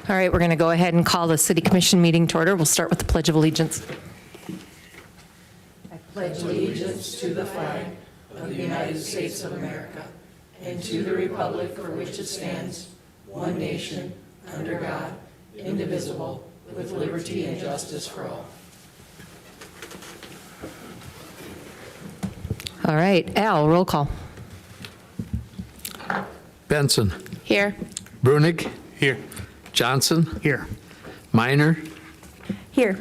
All right, we're going to go ahead and call the City Commission meeting to order. We'll start with the Pledge of Allegiance. I pledge allegiance to the flag of the United States of America and to the republic for which it stands, one nation, under God, indivisible, with liberty and justice for all. All right, Al, roll call. Benson. Here. Brunig. Here. Johnson. Here. Minor. Here.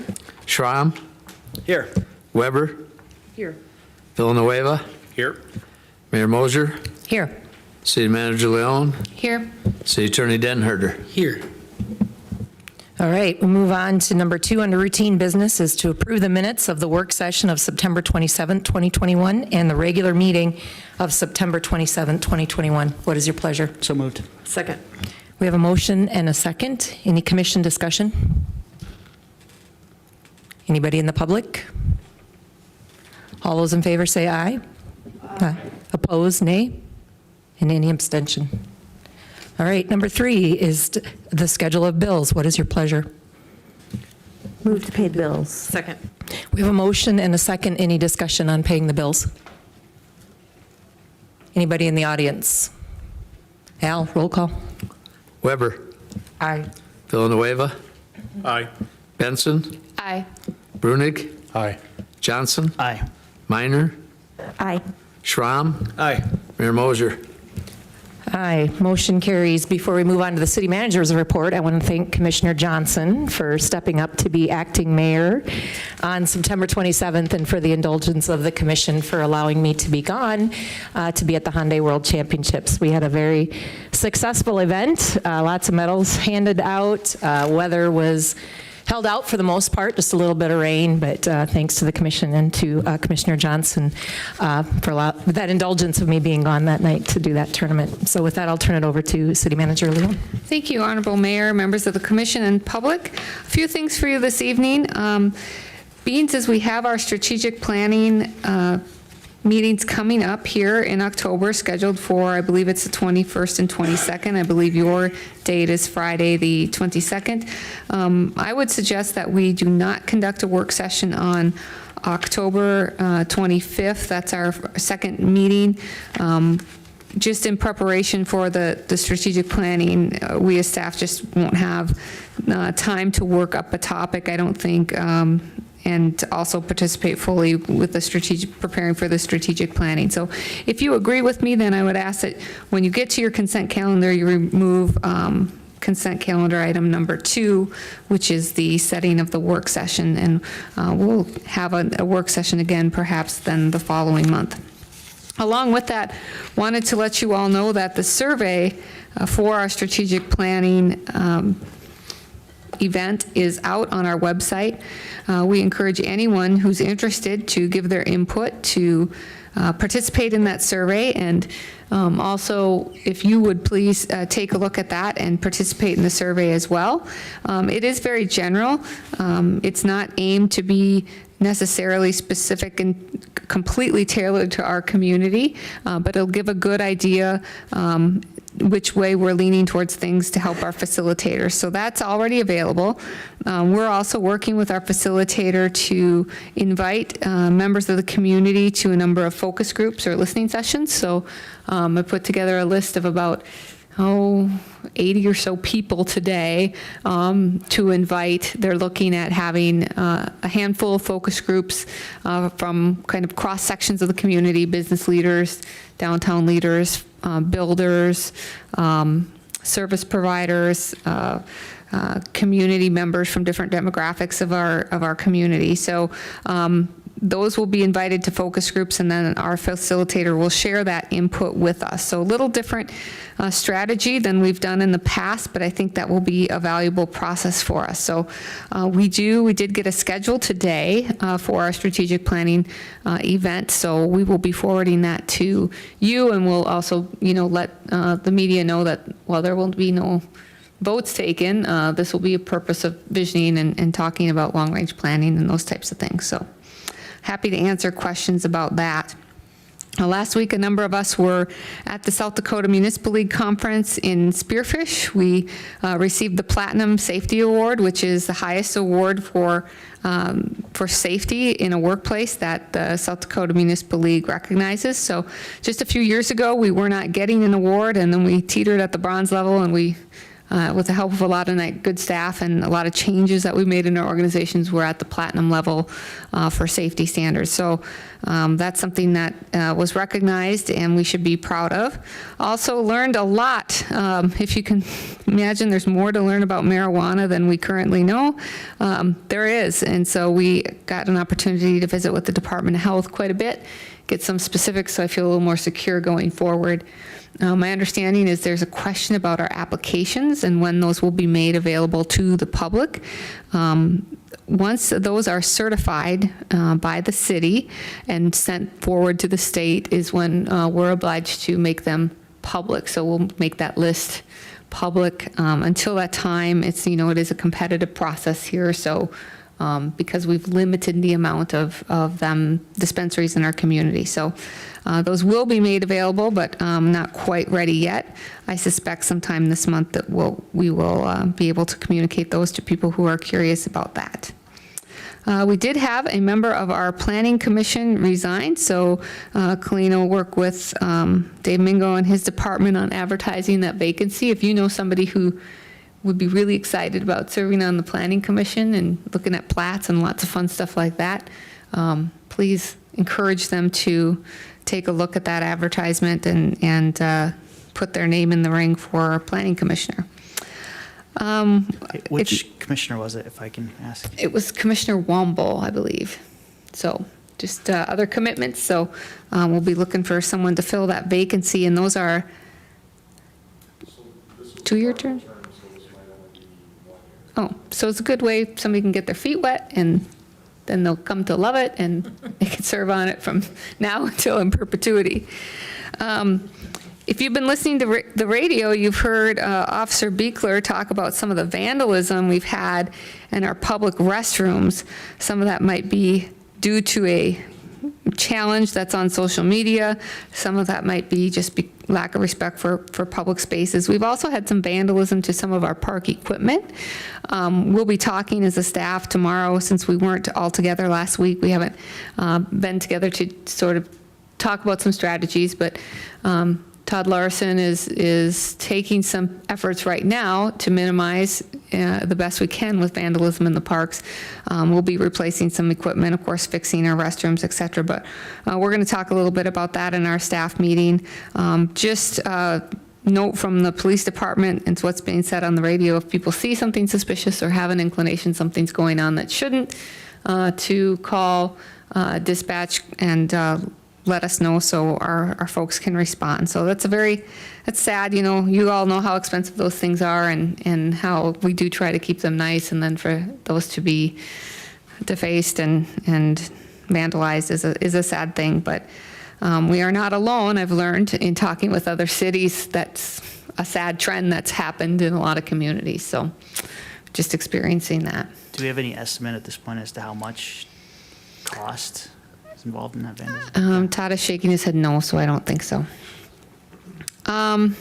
Schramm. Here. Weber. Here. Villanueva. Here. Mayor Mosier. Here. City Manager Leon. Here. City Attorney Denherter. Here. All right, we move on to number 2 under routine business is to approve the minutes of the work session of September 27, 2021, and the regular meeting of September 27, 2021. What is your pleasure? So moved. Second. We have a motion and a second. Any commission discussion? Anybody in the public? All those in favor say aye. Aye. Opposed, nay. And any abstention? All right, number 3 is the schedule of bills. What is your pleasure? Move to pay the bills. Second. We have a motion and a second. Any discussion on paying the bills? Anybody in the audience? Al, roll call. Weber. Aye. Villanueva. Aye. Benson. Aye. Brunig. Aye. Johnson. Aye. Minor. Aye. Schramm. Aye. Mayor Mosier. Aye, motion carries. Before we move on to the city manager's report, I want to thank Commissioner Johnson for stepping up to be acting mayor on September 27th and for the indulgence of the commission for allowing me to be gone to be at the Hyundai World Championships. We had a very successful event, lots of medals handed out. Weather was held out for the most part, just a little bit of rain, but thanks to the commission and to Commissioner Johnson for that indulgence of me being gone that night to do that tournament. So with that, I'll turn it over to City Manager Leon. Thank you, Honorable Mayor, members of the Commission and public. A few things for you this evening. Being as we have our strategic planning meetings coming up here in October, scheduled for, I believe it's the 21st and 22nd. I believe your date is Friday, the 22nd. I would suggest that we do not conduct a work session on October 25th. That's our second meeting. Just in preparation for the strategic planning, we as staff just won't have time to work up a topic, I don't think, and also participate fully with the preparing for the strategic planning. So if you agree with me, then I would ask that when you get to your consent calendar, you remove consent calendar item number 2, which is the setting of the work session. And we'll have a work session again, perhaps then the following month. Along with that, wanted to let you all know that the survey for our strategic planning event is out on our website. We encourage anyone who's interested to give their input to participate in that survey, and also if you would please take a look at that and participate in the survey as well. It is very general. It's not aimed to be necessarily specific and completely tailored to our community, but it'll give a good idea which way we're leaning towards things to help our facilitators. So that's already available. We're also working with our facilitator to invite members of the community to a number of focus groups or listening sessions. So I put together a list of about 80 or so people today to invite. They're looking at having a handful of focus groups from kind of cross sections of the community, business leaders, downtown leaders, builders, service providers, community members from different demographics of our community. So those will be invited to focus groups, and then our facilitator will share that input with us. So a little different strategy than we've done in the past, but I think that will be a valuable process for us. So we did get a schedule today for our strategic planning event, so we will be forwarding that to you, and we'll also, let the media know that while there will be no votes taken, this will be a purpose of visioning and talking about long-range planning and those types of things. So happy to answer questions about that. Last week, a number of us were at the South Dakota Municipal League Conference in Spearfish. We received the Platinum Safety Award, which is the highest award for safety in a workplace that the South Dakota Municipal League recognizes. So just a few years ago, we were not getting an award, and then we teetered at the bronze level, and we with the help of a lot of good staff and a lot of changes that we made in our organizations, we're at the platinum level for safety standards. So that's something that was recognized and we should be proud of. Also learned a lot. If you can imagine, there's more to learn about marijuana than we currently know. There is. And so we got an opportunity to visit with the Department of Health quite a bit, get some specifics so I feel a little more secure going forward. My understanding is there's a question about our applications and when those will be made available to the public. Once those are certified by the city and sent forward to the state is when we're obliged to make them public. So we'll make that list public. Until that time, it is a competitive process here. So because we've limited the amount of them dispensaries in our community. So those will be made available, but not quite ready yet. I suspect sometime this month that we will be able to communicate those to people who are curious about that. We did have a member of our planning commission resign, so Colleen will work with Dave Mingo and his department on advertising that vacancy. If you know somebody who would be really excited about serving on the planning commission and looking at plats and lots of fun stuff like that, please encourage them to take a look at that advertisement and put their name in the ring for planning commissioner. Which commissioner was it, if I can ask? It was Commissioner Womble, I believe. So just other commitments. So we'll be looking for someone to fill that vacancy, and those are two-year terms? Oh, so it's a good way somebody can get their feet wet, and then they'll come to love it, and they can serve on it from now until in perpetuity. If you've been listening to the radio, you've heard Officer Beekler talk about some of the vandalism we've had in our public restrooms. Some of that might be due to a challenge that's on social media. Some of that might be just lack of respect for public spaces. We've also had some vandalism to some of our park equipment. We'll be talking as a staff tomorrow, since we weren't all together last week. We haven't been together to sort of talk about some strategies, but Todd Larson is taking some efforts right now to minimize the best we can with vandalism in the parks. We'll be replacing some equipment, of course, fixing our restrooms, et cetera, but we're going to talk a little bit about that in our staff meeting. Just note from the police department and what's being said on the radio, if people see something suspicious or have an inclination something's going on that shouldn't, to call dispatch and let us know so our folks can respond. So that's sad, you all know how expensive those things are and how we do try to keep them nice, and then for those to be defaced and vandalized is a sad thing, but we are not alone. I've learned in talking with other cities that's a sad trend that's happened in a lot of communities, so just experiencing that. Do we have any estimate at this point as to how much cost is involved in that vandalism? Todd is shaking his head no, so I don't think so. And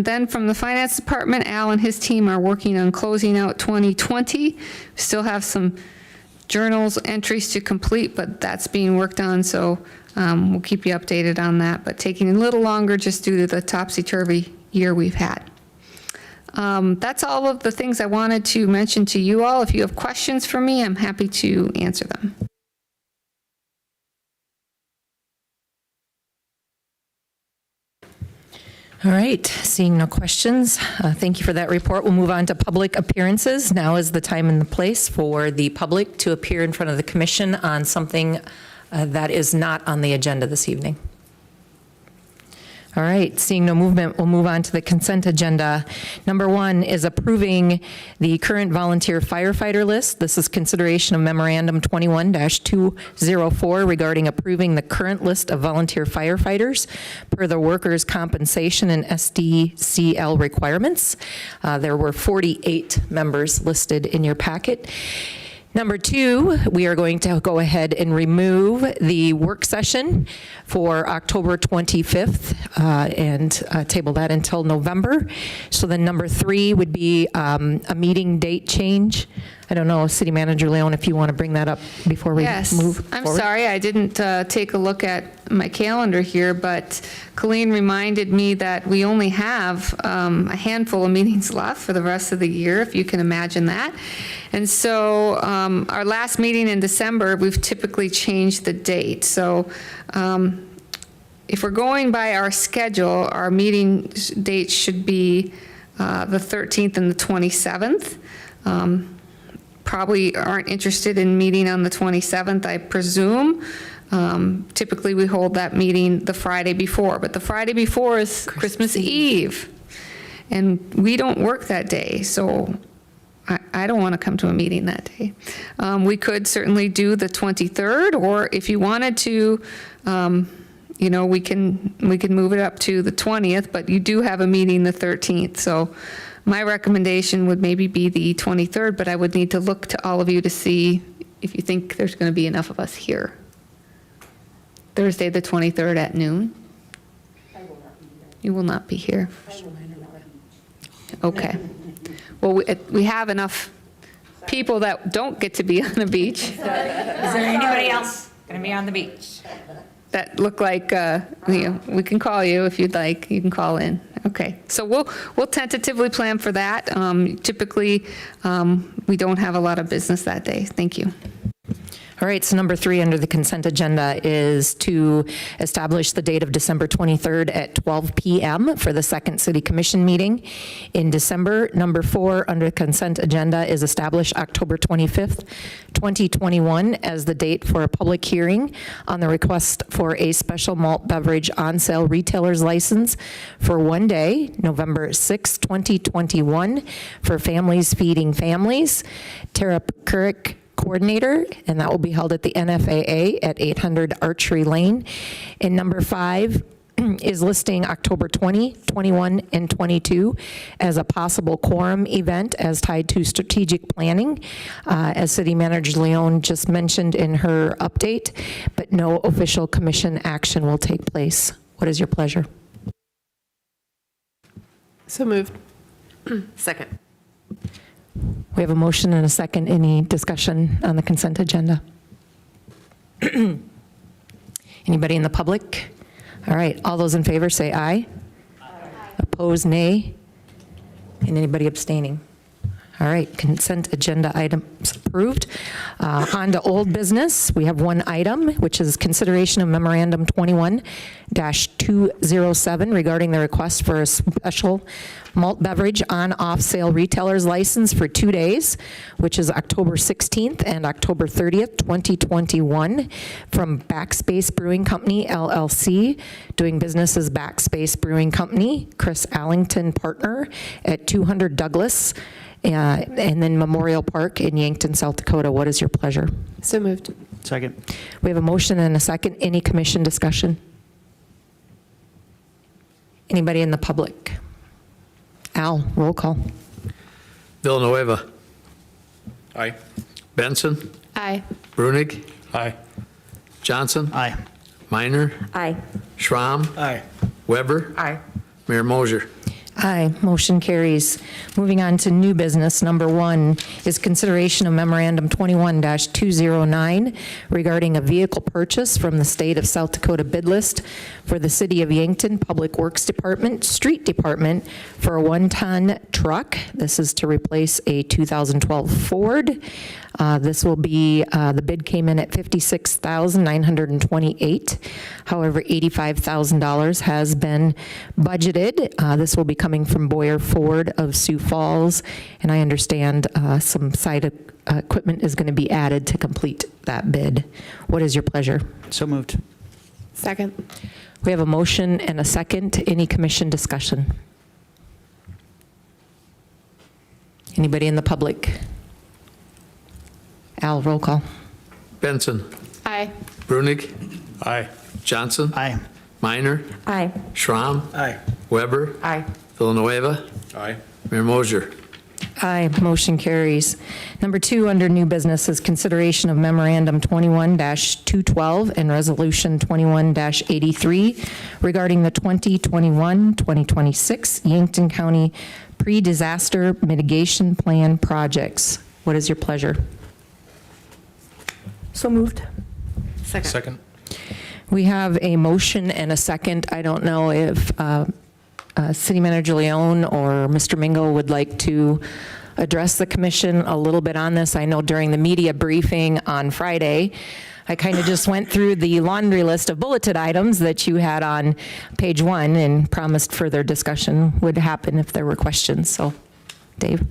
then from the finance department, Al and his team are working on closing out 2020. We still have some journals entries to complete, but that's being worked on, so we'll keep you updated on that, but taking a little longer just due to the topsy-turvy year we've had. That's all of the things I wanted to mention to you all. If you have questions for me, I'm happy to answer them. All right, seeing no questions, thank you for that report. We'll move on to public appearances. Now is the time and the place for the public to appear in front of the commission on something that is not on the agenda this evening. All right, seeing no movement, we'll move on to the consent agenda. Number 1 is approving the current volunteer firefighter list. This is consideration of Memorandum 21-204 regarding approving the current list of volunteer firefighters per the workers' compensation and SDCL requirements. There were 48 members listed in your packet. Number 2, we are going to go ahead and remove the work session for October 25th and table that until November. So then number 3 would be a meeting date change. I don't know, City Manager Leon, if you want to bring that up before we Yes, move I'm forward. sorry, I didn't take a look at my calendar here, but Colleen reminded me that we only have a handful of meetings left for the rest of the year, if you can imagine that. And so our last meeting in December, we've typically changed the date. So if we're going by our schedule, our meeting dates should be the 13th and the 27th. Probably aren't interested in meeting on the 27th, I presume. Typically, we hold that meeting the Friday before, but the Friday before is Christmas Eve. And we don't work that day, so I don't want to come to a meeting that day. We could certainly do the 23rd, or if you wanted to, we can move it up to the 20th, but you do have a meeting the 13th, so my recommendation would maybe be the 23rd, but I would need to look to all of you to see if you think there's going to be enough of us here. Thursday, the 23rd at noon? You will not be here. Okay. Well, we have enough people that don't get to be on the beach Is there anybody else going to be on the beach? that look like, we can call you if you'd like. You can call in. Okay. So we'll tentatively plan for that. Typically, we don't have a lot of business that day. Thank you. All right, so number 3 under the consent agenda is to establish the date of December 23rd at 12 p.m. for the second city commission meeting in December. Number 4 under the consent agenda is establish October 25th, 2021 as the date for a public hearing on the request for a special malt beverage on-sale retailer's license for one day, November 6, 2021, for Families Feeding Families. Tara Kurek, coordinator, and that will be held at the NFAA at 800 Archery Lane. And number 5 is listing October 20, 21, and 22 as a possible quorum event as tied to strategic planning, as City Manager Leon just mentioned in her update, but no official commission action will take place. What is your pleasure? So moved. Second. We have a motion and a second. Any discussion on the consent agenda? Anybody in the public? All right, all those in favor say aye. Opposed, nay. And anybody abstaining? All right, consent agenda items approved. On to old business. We have one item, which is consideration of Memorandum 21-207 regarding the request for a special malt beverage on-off sale retailer's license for 2 days, which is October 16th and October 30th, 2021, from Backspace Brewing Company, LLC, doing business as Backspace Brewing Company, Chris Allington, partner, at 200 Douglas, and then Memorial Park in Yankton, South Dakota. What is your pleasure? So moved. Second. We have a motion and a second. Any commission discussion? Anybody in the public? Al, roll call. Villanueva. Aye. Benson. Aye. Brunig. Aye. Johnson. Aye. Minor. Aye. Schramm. Aye. Weber. Aye. Mayor Mosher. Aye, motion carries. Moving on to new business, number 1 is consideration of Memorandum 21-209 regarding a vehicle purchase from the state of South Dakota bid list for the City of Yankton Public Works Department, Street Department for a 1-ton truck. This is to replace a 2012 Ford. This will be, the bid came in at $56,928. However, $85,000 has been budgeted. This will be coming from Boyer Ford of Sioux Falls, and I understand some side equipment is going to be added to complete that bid. What is your pleasure? So moved. Second. We have a motion and a second. Any commission discussion? Anybody in the public? Al, roll call. Benson. Aye. Brunig. Aye. Johnson. Aye. Minor. Aye. Schramm. Aye. Weber. Aye. Villanueva. Aye. Mayor Mosher. Aye, motion carries. Number 2, under new business, is consideration of Memorandum 21-212 and Resolution 21-83 regarding the 2021-2026 Yankton County Pre-Disaster Mitigation Plan projects. What is your pleasure? So moved. Second. We have a motion and a second. I don't know if City Manager Leone or Mr. Mingo would like to address the commission a little bit on this. I know during the media briefing on Friday, I kind of just went through the laundry list of bulleted items that you had on page 1 and promised further discussion would happen if there were questions. So, Dave?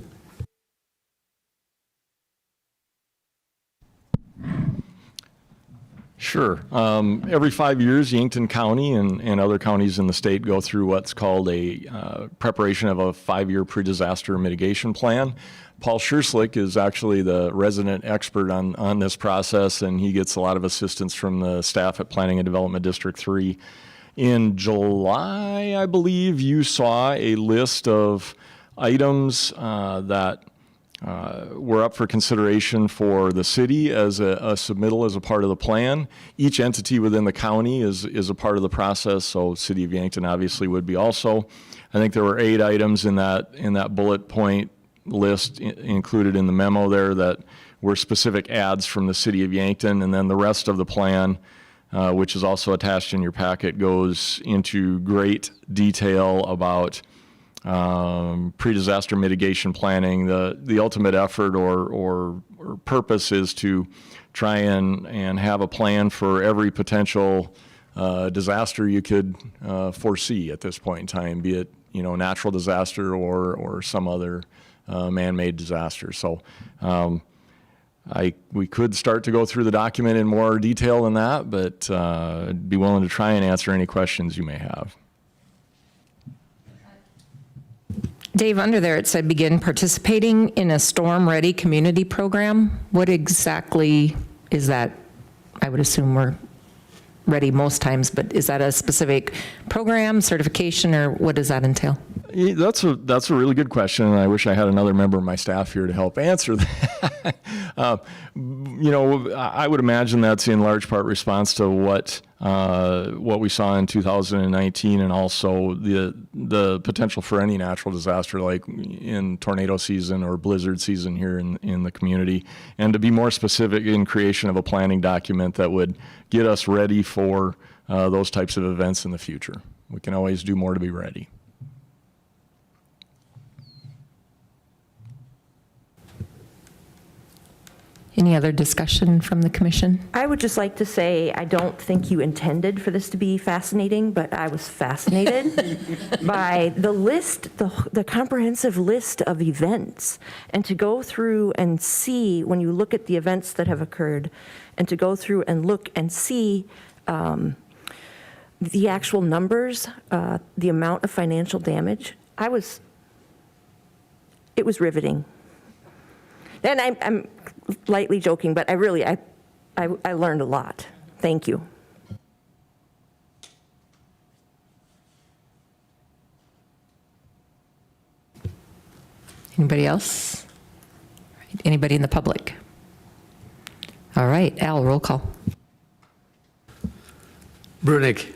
Sure. Every 5 years, Yankton County and other counties in the state go through what's called a preparation of a 5-year pre-disaster mitigation plan. Paul Schurslick is actually the resident expert on this process, and he gets a lot of assistance from the staff at Planning and Development District 3. In July, I believe, you saw a list of items that were up for consideration for the city as a submittal as a part of the plan. Each entity within the county is a part of the process, so City of Yankton obviously would be also. I think there were 8 items in that bullet point list included in the memo there that were specific adds from the City of Yankton, and then the rest of the plan, which is also attached in your packet, goes into great detail about pre-disaster mitigation planning. The ultimate effort or purpose is to try and have a plan for every potential disaster you could foresee at this point in time, be it natural disaster or some other man-made disaster. So we could start to go through the document in more detail than that, but I'd be willing to try and answer any questions you may have. Dave, under there it said begin participating in a storm-ready community program. What exactly is that? I would assume we're ready most times, but is that a specific program, certification, or what does that entail? Yeah, that's a really good question, and I wish I had another member of my staff here to help answer that. I would imagine that's in large part response to what we saw in 2019, and also the potential for any natural disaster like in tornado season or blizzard season here in the community, and to be more specific in creation of a planning document that would get us ready for those types of events in the future. We can always do more to be ready. Any other discussion from the commission? I would just like to say, I don't think you intended for this to be fascinating, but I was fascinated by the list, the comprehensive list of events, and to go through and see, when you look at the events that have occurred, and to go through and look and see the actual numbers, the amount of financial damage. It was riveting. And I'm lightly joking, but I learned a lot. Thank you. Anybody else? Right, anybody in the public? All right, Al, roll call. Brunig,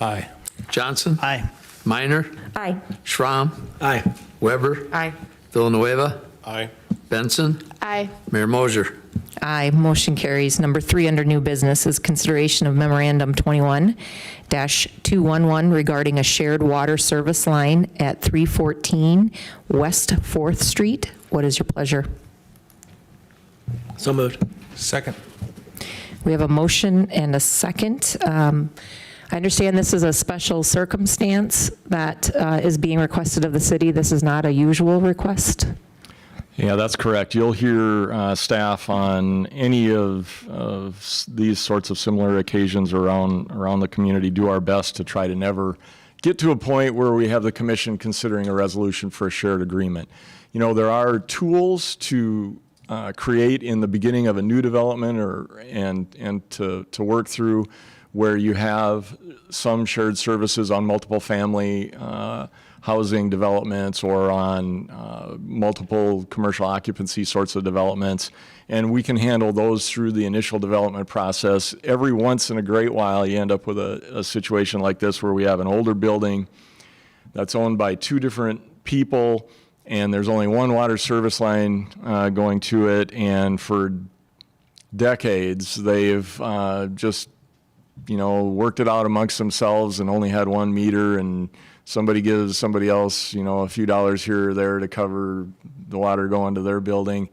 Aye. Johnson, Aye. Minor, Aye. Schramm, Aye. Weber, Aye. Villanueva, Aye. Benson, Aye. Mayor Mosher. Aye, motion carries. Number 3 under new business is consideration of Memorandum 21-211 regarding a shared water service line at 314 West 4th Street. What is your pleasure? So moved. Second. We have a motion and a second. I understand this is a special circumstance that is being requested of the city. This is not a usual request. Yeah, that's correct. You'll hear staff on any of these sorts of similar occasions around the community do our best to try to never get to a point where we have the commission considering a resolution for a shared agreement. There are tools to create in the beginning of a new development and to work through where you have some shared services on multiple family housing developments or on multiple commercial occupancy sorts of developments. And we can handle those through the initial development process. Every once in a great while, you end up with a situation like this where we have an older building that's owned by two different people, and there's only one water service line going to it. And for decades, they've just, worked it out amongst themselves and only had one meter, and somebody gives somebody else, a few dollars here or there to cover the water going to their building.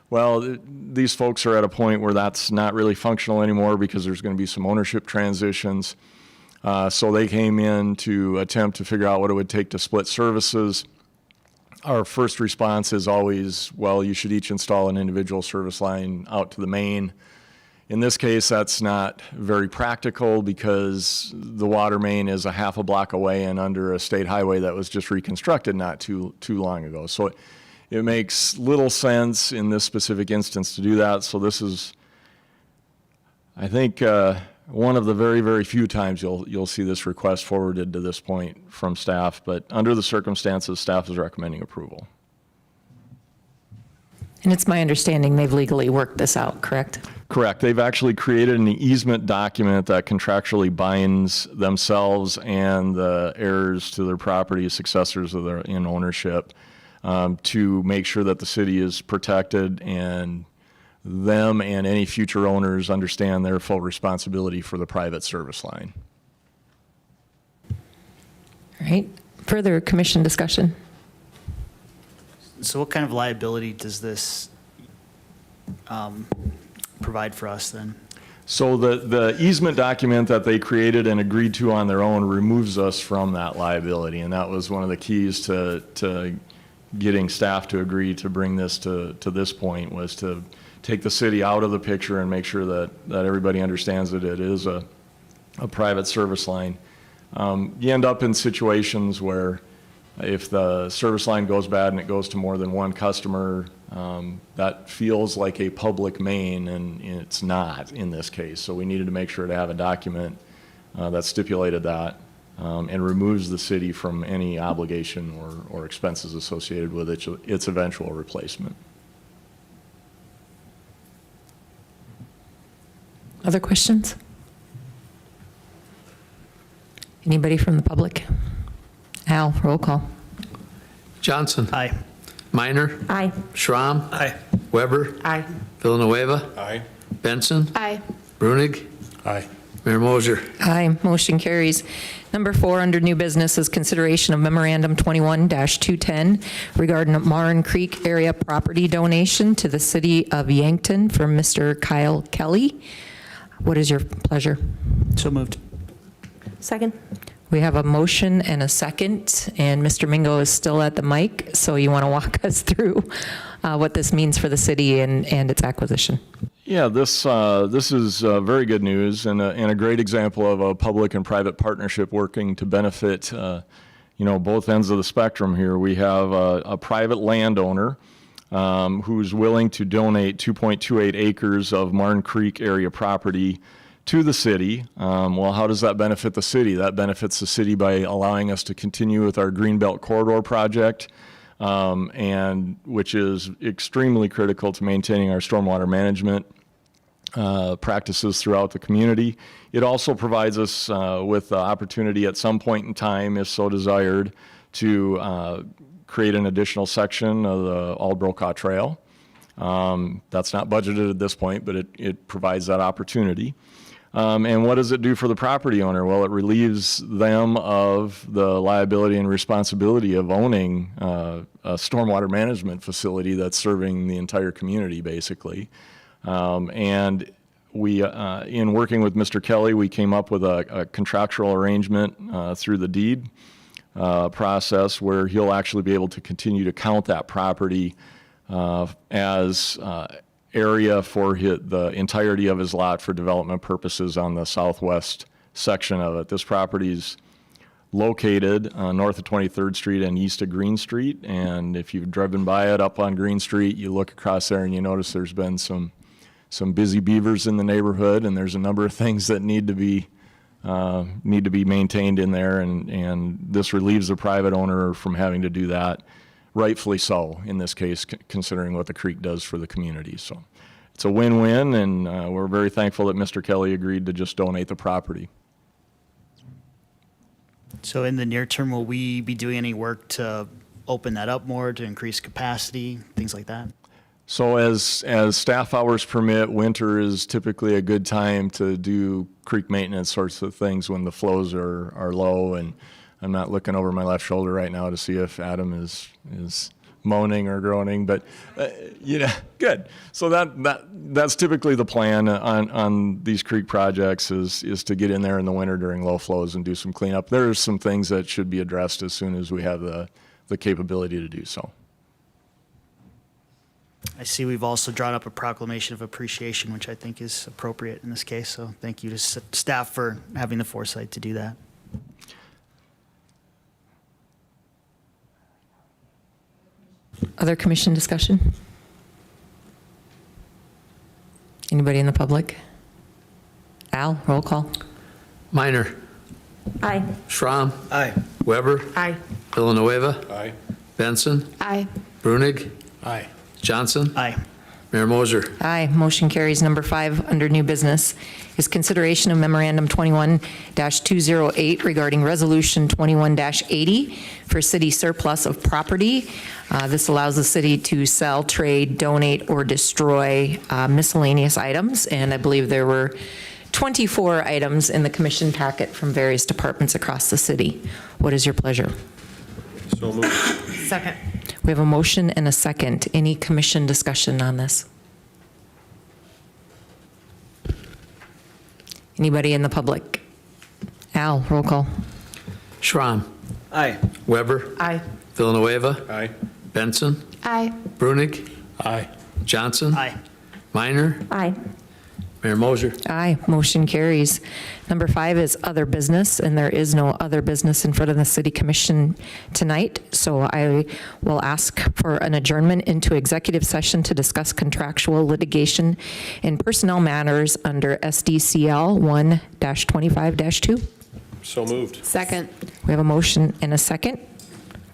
Well, these folks are at a point where that's not really functional anymore because there's going to be some ownership transitions. So they came in to attempt to figure out what it would take to split services. Our first response is always, well, you should each install an individual service line out to the main. In this case, that's not very practical because the water main is a half a block away and under a state highway that was just reconstructed not too long ago. So it makes little sense in this specific instance to do that. So this is, I think, one of the very, very few times you'll see this request forwarded to this point from staff. But under the circumstances, staff is recommending approval. And it's my understanding they've legally worked this out, correct? Correct. They've actually created an easement document that contractually binds themselves and the heirs to their property, successors of their in ownership, to make sure that the city is protected and them and any future owners understand their full responsibility for the private service line. All right. Further commission discussion? So what kind of liability does this provide for us then? So the easement document that they created and agreed to on their own removes us from that liability, and that was one of the keys to getting staff to agree to bring this to this point, was to take the city out of the picture and make sure that everybody understands that it is a private service line. You end up in situations where if the service line goes bad and it goes to more than one customer, that feels like a public main, and it's not in this case. So we needed to make sure to have a document that stipulated that and removes the city from any obligation or expenses associated with its eventual replacement. Other questions? Anybody from the public? Al, roll call. Johnson. Aye. Minor. Aye. Schramm. Aye. Weber. Aye. Villanueva. Aye. Benson. Aye. Brunig. Aye. Mayor Moser. Aye, motion carries. Number 4 under new business is consideration of Memorandum 21-210 regarding a Marne Creek area property donation to the city of Yankton from Mr. Kyle Kelly. What is your pleasure? So moved. Second? We have a motion and a second, and Mr. Mingo is still at the mic, so you want to walk us through what this means for the city and its acquisition. Yeah, this is very good news and a great example of a public and private partnership working to benefit both ends of the spectrum here. We have a private landowner who's willing to donate 2.28 acres of Marne Creek area property to the city. Well, how does that benefit the city? That benefits the city by allowing us to continue with our Greenbelt Corridor project, and which is extremely critical to maintaining our stormwater management practices throughout the community. It also provides us with the opportunity at some point in time, if so desired, to create an additional section of the Aldbrokaw Trail. That's not budgeted at this point, but it provides that opportunity. And what does it do for the property owner? Well, it relieves them of the liability and responsibility of owning a stormwater management facility that's serving the entire community, basically. And we, in working with Mr. Kelly, we came up with a contractual arrangement through the deed process where he'll actually be able to continue to count that property as area for the entirety of his lot for development purposes on the southwest section of it. This property is located north of 23rd Street and east of Green Street. And if you've driven by it up on Green Street, you look across there and you notice there's been some busy beavers in the neighborhood, and there's a number of things that need to be need to be maintained in there, and this relieves the private owner from having to do that, rightfully so, in this case, considering what the creek does for the community. So it's a win-win, and we're very thankful that Mr. Kelly agreed to just donate the property. So in the near term, will we be doing any work to open that up more, to increase capacity, things like that? So as staff hours permit, winter is typically a good time to do creek maintenance sorts of things when the flows are low. And I'm not looking over my left shoulder right now to see if Adam is moaning or groaning, but good. So that's typically the plan on these creek projects is to get in there in the winter during low flows and do some cleanup. There's some things that should be addressed as soon as we have the capability to do so. I see we've also drawn up a proclamation of appreciation, which I think is appropriate in this case. So thank you to staff for having the foresight to do that. Other commission discussion? Anybody in the public? Al, roll call. Minor, Aye. Schramm, Aye. Weber, Aye. Villanueva, Aye. Benson, Aye. Brunig, Aye. Johnson, Aye. Mayor Moser. Aye, motion carries. Number 5, under new business, is consideration of Memorandum 21-208 regarding Resolution 21-80 for city surplus of property. This allows the city to sell, trade, donate, or destroy miscellaneous items, and I believe there were 24 items in the commission packet from various departments across the city. What is your pleasure? So moved. Second. We have a motion and a second. Any commission discussion on this? Anybody in the public? Al, roll call. Schramm, Aye. Weber, Aye. Villanueva, Aye. Benson, Aye. Brunig, Aye. Johnson, Aye. Minor, Aye. Mayor Moser. Aye, motion carries. Number 5 is other business, and there is no other business in front of the city commission tonight. So I will ask for an adjournment into executive session to discuss contractual litigation and personnel matters under SDCL 1-25-2. So moved. Second. We have a motion and a second.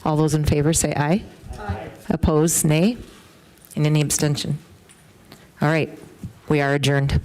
All those in favor say aye. Aye. Opposed, nay. And any abstention? All right, we are adjourned.